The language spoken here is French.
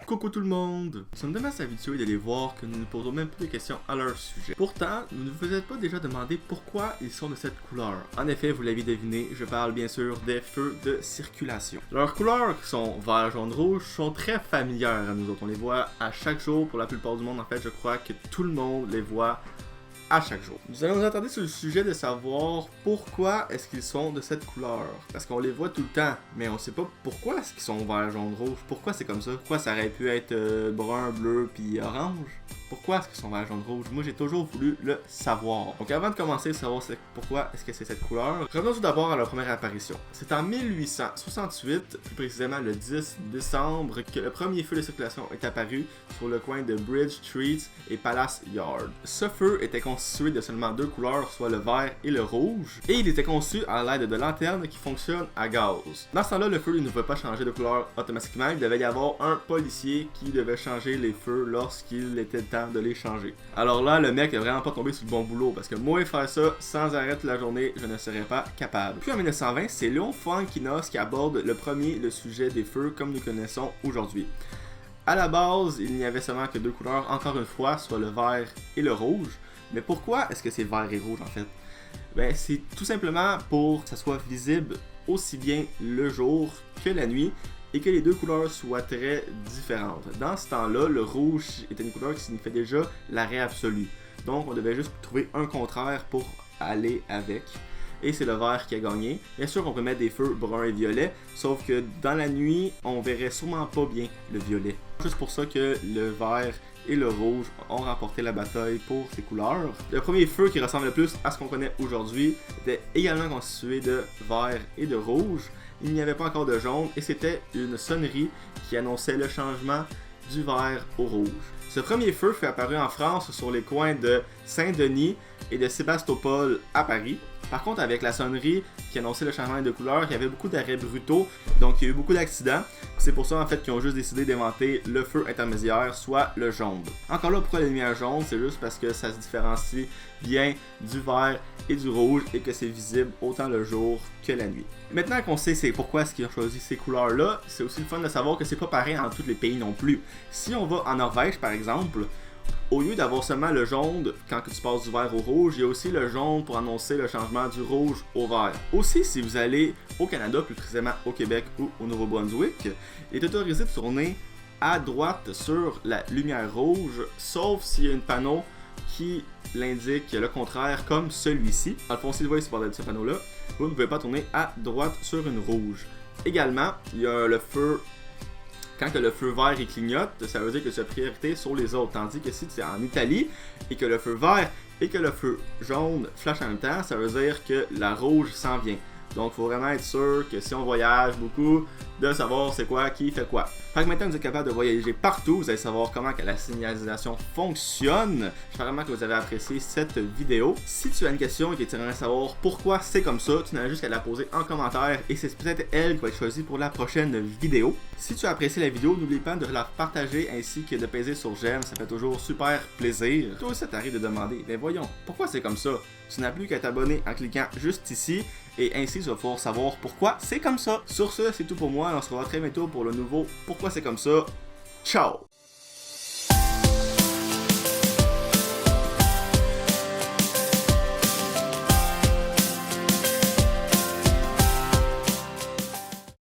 Coucou tout le monde! Nous sommes demain habitués d'aller voir que nous ne posons même plus de questions à leur sujet. Pourtant, vous ne vous êtes pas déjà demandé pourquoi ils sont de cette couleur. En effet, vous l'avez deviné, je parle bien sûr des feux de circulation. Leurs couleurs, qui sont vert, jaune, rouge, sont très familières à nous autres. On les voit à chaque jour pour la plupart du monde. En fait, je crois que tout le monde les voit à chaque jour. Nous allons nous attarder sur le sujet de savoir pourquoi est-ce qu'ils sont de cette couleur. Parce qu'on les voit tout le temps, mais on sait pas pourquoi est-ce qu'ils sont vert, jaune, rouge. Pourquoi c'est comme ça? Pourquoi ça aurait pu être brun, bleu puis orange? Pourquoi est-ce qu'ils sont vert, jaune, rouge? Moi j'ai toujours voulu le savoir. Donc avant de commencer à savoir pourquoi est-ce que c'est cette couleur, revenons tout d'abord à leur première apparition. C'est en 1868, plus précisément le 10 décembre, que le premier feu de circulation est apparu sur le coin de Bridge Street et Palace Yard. Ce feu était constitué de seulement deux couleurs, soit le vert et le rouge, et il était conçu à l'aide de lanternes qui fonctionnent à gaz. Dans ce temps-là, le feu ne pouvait pas changer de couleur automatiquement, il devait y avoir un policier qui devait changer les feux lorsqu'il était temps de les changer. Alors là, le mec est vraiment pas tombé sur le bon boulot, parce que moi faire ça sans arrêt toute la journée, je ne serais pas capable. Puis en 1920, c'est Léon Fuenquinos qui aborde le sujet des feux comme nous connaissons aujourd'hui. À la base, il n'y avait seulement que deux couleurs, encore une fois, soit le vert et le rouge. Mais pourquoi est-ce que c'est vert et rouge en fait? Ben, c'est tout simplement pour que ça soit visible aussi bien le jour que la nuit et que les deux couleurs soient très différentes. Dans ce temps-là, le rouge était une couleur qui signifiait déjà l'arrêt absolu. Donc on devait juste trouver un contraire pour aller avec. Et c'est le vert qui a gagné. Bien sûr, on peut mettre des feux bruns et violets, sauf que dans la nuit, on verrait sûrement pas bien le violet. Juste pour ça que le vert et le rouge ont remporté la bataille pour ces couleurs. Le premier feu qui ressemble le plus à ce qu'on connaît aujourd'hui était également constitué de vert et de rouge. Il n'y avait pas encore de jaune et c'était une sonnerie qui annonçait le changement du vert au rouge. Ce premier feu fut apparu en France sur les coins de Saint-Denis et de Sébastopol à Paris. Par contre, avec la sonnerie qui annonçait le changement de couleur, il y avait beaucoup d'arrêts brutaux, donc il y a eu beaucoup d'accidents. C'est pour ça en fait qu'ils ont juste décidé d'inventer le feu intermédiaire, soit le jaune. Encore là, pourquoi la lumière jaune? C'est juste parce que ça se différencie bien du vert et du rouge et que c'est visible autant le jour que la nuit. Maintenant qu'on sait pourquoi est-ce qu'ils ont choisi ces couleurs-là, c'est aussi le fun de savoir que c'est pas pareil dans tous les pays non plus. Si on va en Norvège par exemple, au lieu d'avoir seulement le jaune quand tu passes du vert au rouge, il y a aussi le jaune pour annoncer le changement du rouge au vert. Aussi, si vous allez au Canada, plus précisément au Québec ou au Nouveau-Brunswick, il est autorisé de tourner à droite sur la lumière rouge, sauf s'il y a un panneau qui l'indique le contraire, comme celui-ci. Dans le fond, si vous voyez ce panneau-là, vous ne pouvez pas tourner à droite sur une rouge. Également, il y a le feu. Quand que le feu vert il clignote, ça veut dire que tu as priorité sur les autres. Tandis que si tu es en Italie et que le feu vert et que le feu jaune flashent en même temps, ça veut dire que la rouge s'en vient. Donc il faut vraiment être sûr que si on voyage beaucoup, de savoir c'est quoi, qui fait quoi. Fait que maintenant que vous êtes capable de voyager partout, vous allez savoir comment que la signalisation fonctionne. J'espère vraiment que vous avez apprécié cette vidéo. Si tu as une question et que tu aimerais savoir pourquoi c'est comme ça, tu n'as juste qu'à la poser en commentaire et c'est peut-être elle qui va être choisie pour la prochaine vidéo. Si tu as apprécié la vidéo, n'oublie pas de la partager ainsi que de peser sur j'aime, ça fait toujours super plaisir. Toi aussi ça t'arrive de demander, mais voyons, pourquoi c'est comme ça? Tu n'as plus qu'à t'abonner en cliquant juste ici et ainsi tu vas pouvoir savoir pourquoi c'est comme ça. Sur ce, c'est tout pour moi, on se revoit très bientôt pour le nouveau Pourquoi c'est comme ça. Ciao!